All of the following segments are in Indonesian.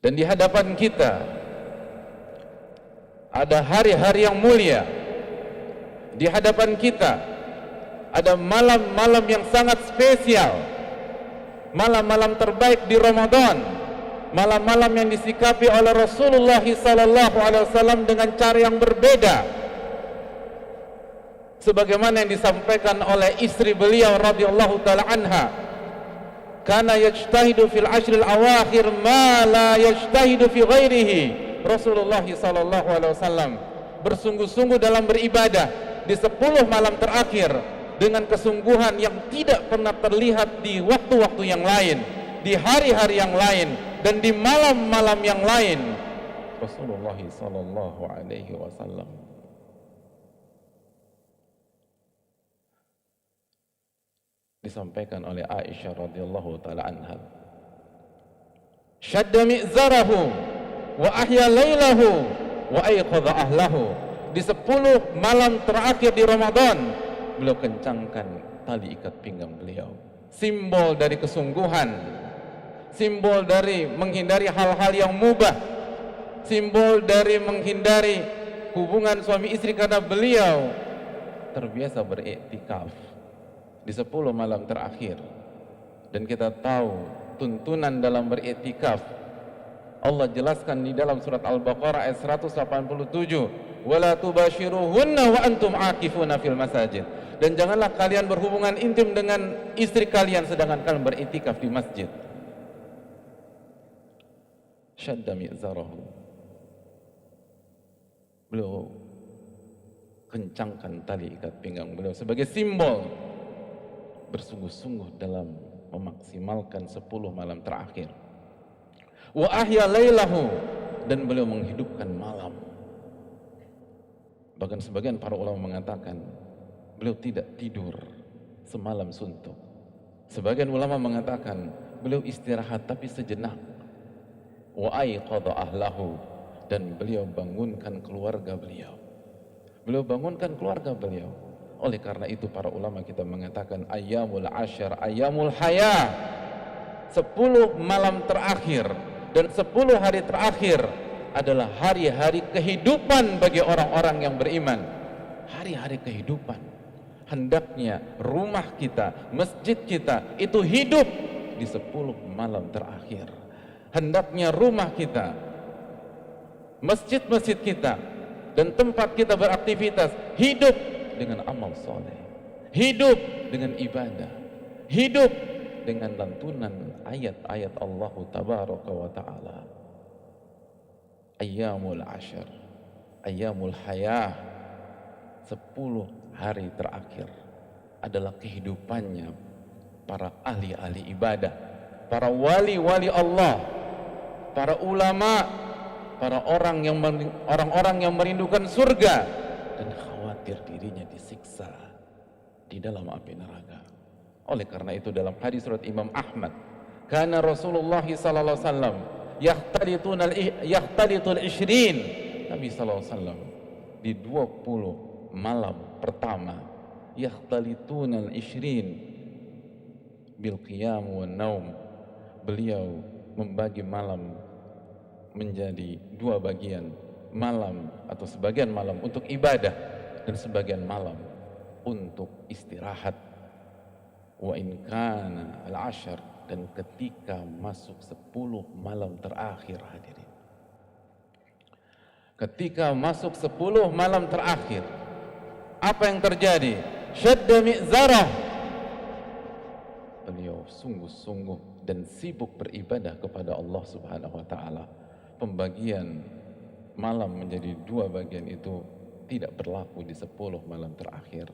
Dan di hadapan kita ada hari-hari yang mulia. Di hadapan kita ada malam-malam yang sangat spesial, malam-malam terbaik di Ramadan, malam-malam yang disikapi oleh Rasulullah SAW dengan cara yang berbeda, sebagaimana yang disampaikan oleh istri beliau radhiyallahu taala anha, kana yajtahidu fil ashril awakhir ma la yajtahidu fi ghairihi. Rasulullah SAW bersungguh-sungguh dalam beribadah di 10 malam terakhir dengan kesungguhan yang tidak pernah terlihat di waktu-waktu yang lain, di hari-hari yang lain, dan di malam-malam yang lain. Rasulullah SAW disampaikan oleh Aisyah radhiyallahu taala anha, syadda mi'zarahu wa ahya lailahu wa ayqadha ahlahu. Di 10 malam terakhir di Ramadan, beliau kencangkan tali ikat pinggang beliau, simbol dari kesungguhan, simbol dari menghindari hal-hal yang mubah, simbol dari menghindari hubungan suami istri, karena beliau terbiasa beriktikaf di 10 malam terakhir. Dan kita tahu tuntunan dalam beriktikaf Allah jelaskan di dalam surat Al-Baqarah ayat 187, wala tubashiruhunna wa antum aakifuna fil masajid. Dan janganlah kalian berhubungan intim dengan istri kalian sedangkan kalian beriktikaf di masjid. Syadda mi'zarahu, beliau kencangkan tali ikat pinggang beliau sebagai simbol bersungguh-sungguh dalam memaksimalkan 10 malam terakhir. Wa ahya lailahu, dan beliau menghidupkan malam. Bahkan sebagian para ulama mengatakan beliau tidak tidur semalam suntuk. Sebagian ulama mengatakan beliau istirahat tapi sejenak. Wa ayqadha ahlahu, dan beliau bangunkan keluarga beliau. Beliau bangunkan keluarga beliau. Oleh karena itu para ulama kita mengatakan ayyamul ashar ayyamul haya, 10 malam terakhir dan 10 hari terakhir adalah hari-hari kehidupan bagi orang-orang yang beriman. Hari-hari kehidupan. Hendaknya rumah kita, masjid kita itu hidup di 10 malam terakhir. Hendaknya rumah kita, masjid-masjid kita, dan tempat kita beraktivitas hidup dengan amal soleh, hidup dengan ibadah, hidup dengan lantunan ayat-ayat Allah Tabaraka wa Ta'ala. Ayyamul ashar, ayyamul hayah, 10 hari terakhir adalah kehidupannya para ahli-ahli ibadah, para wali-wali Allah, para ulama, para orang-orang yang merindukan surga dan khawatir dirinya disiksa di dalam api neraka. Oleh karena itu dalam hadis surat Imam Ahmad, kana Rasulullah sallallahu alaihi wasallam yahtalitul 20, Nabi sallallahu alaihi wasallam di 20 malam pertama yahtalitunal 20 bil qiyam wan naum, beliau membagi malam menjadi 2 bagian, malam atau sebagian malam untuk ibadah dan sebagian malam untuk istirahat. Wa in kana al-ashar, dan ketika masuk 10 malam terakhir, hadirin, ketika masuk 10 malam terakhir, apa yang terjadi? Syadda mi'zarah, beliau sungguh-sungguh dan sibuk beribadah kepada Allah Subhanahu wa Ta'ala. Pembagian malam menjadi 2 bagian itu tidak berlaku di 10 malam terakhir.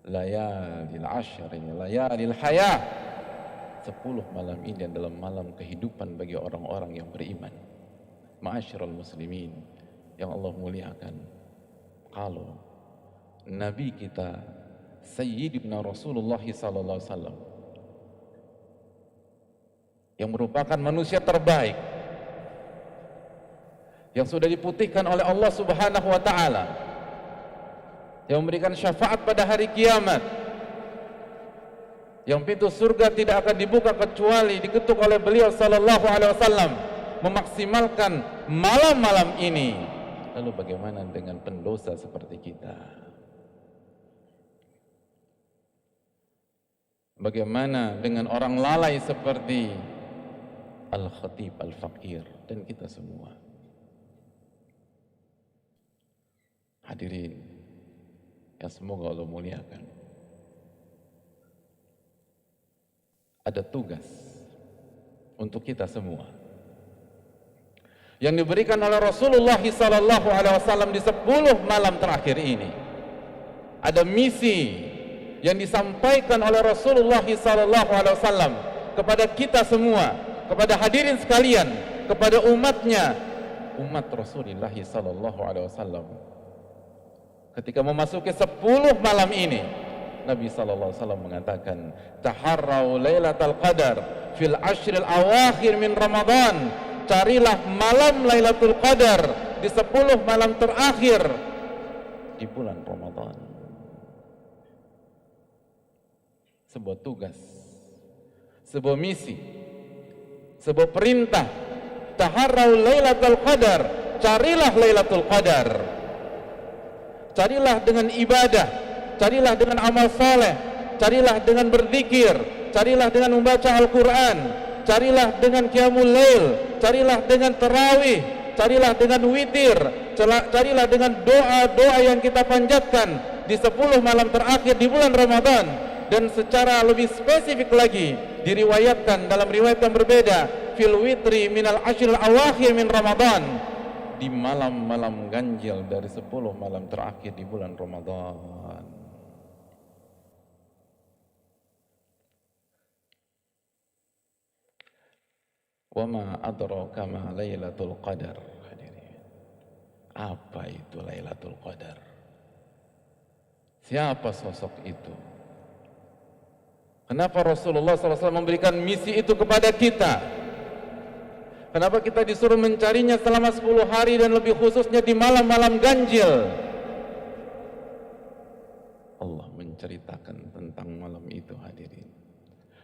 Layalil ashr, layalil hayah, 10 malam ini adalah malam kehidupan bagi orang-orang yang beriman. Ma'asyiral muslimin yang Allah muliakan, kalau Nabi kita Sayyidina Rasulullah sallallahu alaihi wasallam yang merupakan manusia terbaik, yang sudah diputihkan oleh Allah Subhanahu wa Ta'ala, yang memberikan syafaat pada hari kiamat, yang pintu surga tidak akan dibuka kecuali diketuk oleh beliau sallallahu alaihi wasallam, memaksimalkan malam-malam ini. Lalu bagaimana dengan pendosa seperti kita? Bagaimana dengan orang lalai seperti Al-Khatib Al-Faqir dan kita semua? Hadirin yang semoga Allah muliakan, ada tugas untuk kita semua yang diberikan oleh Rasulullah SAW di 10 malam terakhir ini. Ada misi yang disampaikan oleh Rasulullah SAW kepada kita semua, kepada hadirin sekalian, kepada umatnya, umat Rasulullah SAW. Ketika memasuki 10 malam ini, Nabi SAW mengatakan, taharrau lailatul qadar fil ashril awakhir min Ramadan. Carilah malam Lailatul Qadar di 10 malam terakhir di bulan Ramadan. Sebuah tugas, sebuah misi, sebuah perintah. Taharrau Lailatul Qadar, carilah Lailatul Qadar. Carilah dengan ibadah, carilah dengan amal saleh, carilah dengan berzikir, carilah dengan membaca Al-Quran, carilah dengan qiyamul lail, carilah dengan tarawih, carilah dengan witir, carilah dengan doa-doa yang kita panjatkan di 10 malam terakhir di bulan Ramadan. Dan secara lebih spesifik lagi diriwayatkan dalam riwayat yang berbeda, fil witri minal ashril awakhir min Ramadan, di malam-malam ganjil dari 10 malam terakhir di bulan Ramadan. Wa ma adraka ma Lailatul Qadar. Hadirin, apa itu Lailatul Qadar? Siapa sosok itu? Kenapa Rasulullah SAW memberikan misi itu kepada kita? Kenapa kita disuruh mencarinya selama 10 hari dan lebih khususnya di malam-malam ganjil? Allah menceritakan tentang malam itu, hadirin.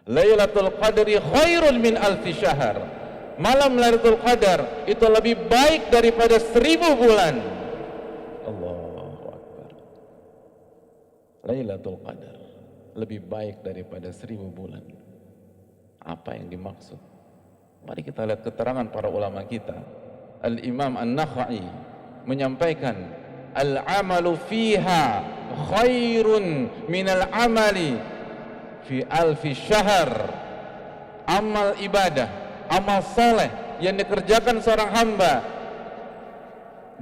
Lailatul Qadri khairun min alfi syahr. Malam Lailatul Qadar itu lebih baik daripada 1000 bulan. Allahu Akbar. Lailatul Qadar lebih baik daripada 1000 bulan. Apa yang dimaksud? Mari kita lihat keterangan para ulama kita. Al-Imam An-Nakhai menyampaikan, al-amalu fiha khairun minal amali fi alfi syahr. Amal ibadah, amal soleh yang dikerjakan seorang hamba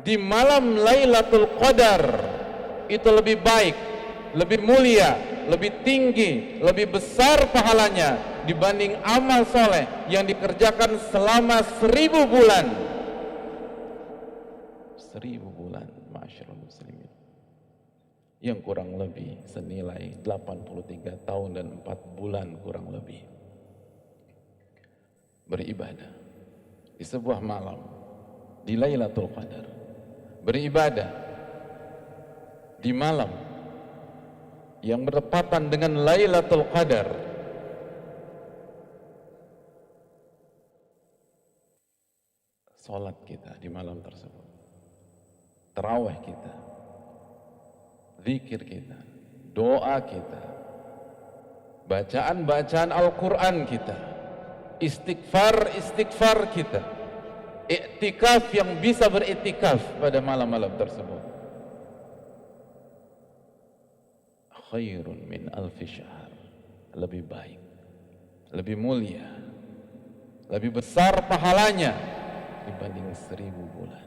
di malam Lailatul Qadar itu lebih baik, lebih mulia, lebih tinggi, lebih besar pahalanya dibanding amal soleh yang dikerjakan selama 1000 bulan. 1000 bulan, masyaallah muslimin, yang kurang lebih senilai 83 tahun dan 4 bulan kurang lebih beribadah di sebuah malam di Lailatul Qadar, beribadah di malam yang bertepatan dengan Lailatul Qadar. Salat kita di malam tersebut, tarawih kita, zikir kita, doa kita, bacaan-bacaan Al-Quran kita, istighfar kita, iktikaf yang bisa beriktikaf pada malam-malam tersebut. Khairun min alfi syahr, lebih baik, lebih mulia, lebih besar pahalanya dibanding 1000 bulan,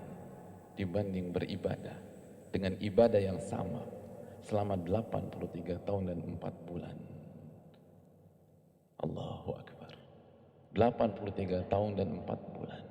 dibanding beribadah dengan ibadah yang sama selama 83 tahun dan 4 bulan. Allahu Akbar. 83 tahun dan 4 bulan.